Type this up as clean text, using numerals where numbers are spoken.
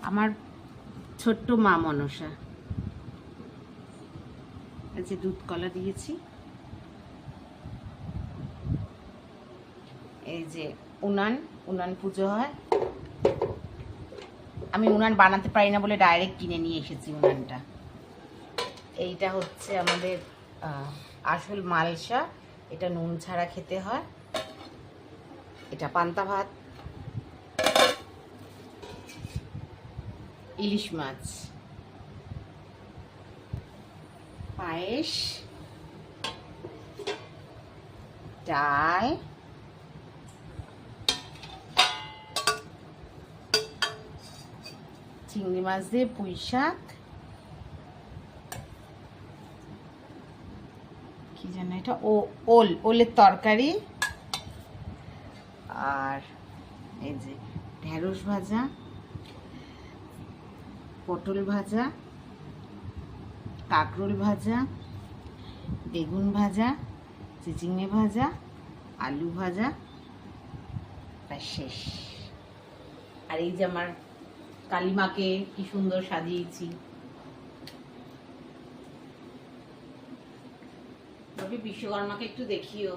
আমার ছোট্ট মা মনসা। এই যে দুধ কলা দিয়েছি, এই যে উনান পুজো হয়। আমি উনান বানাতে পারি না বলে ডাইরেক্ট কিনে নিয়ে এসেছি উনানটা। এইটা হচ্ছে আমাদের আসল মালসা, এটা নুন ছাড়া খেতে হয়। এটা পান্তা ভাত, ইলিশ মাছ, পায়েস, ডাল, চিংড়ি মাছ দিয়ে পুঁই শাক, কি জানো এটা, ওলের তরকারি, আর এই যে ঢেঁড়স ভাজা, পটল ভাজা, কাঁকরোল ভাজা, বেগুন ভাজা, চিচিঙে ভাজা, আলু ভাজা, ব্যাস শেষ। আর এই যে আমার কালিমাকে কি সুন্দর সাজিয়েছি। বিশ্বকর্মাকে একটু দেখিও।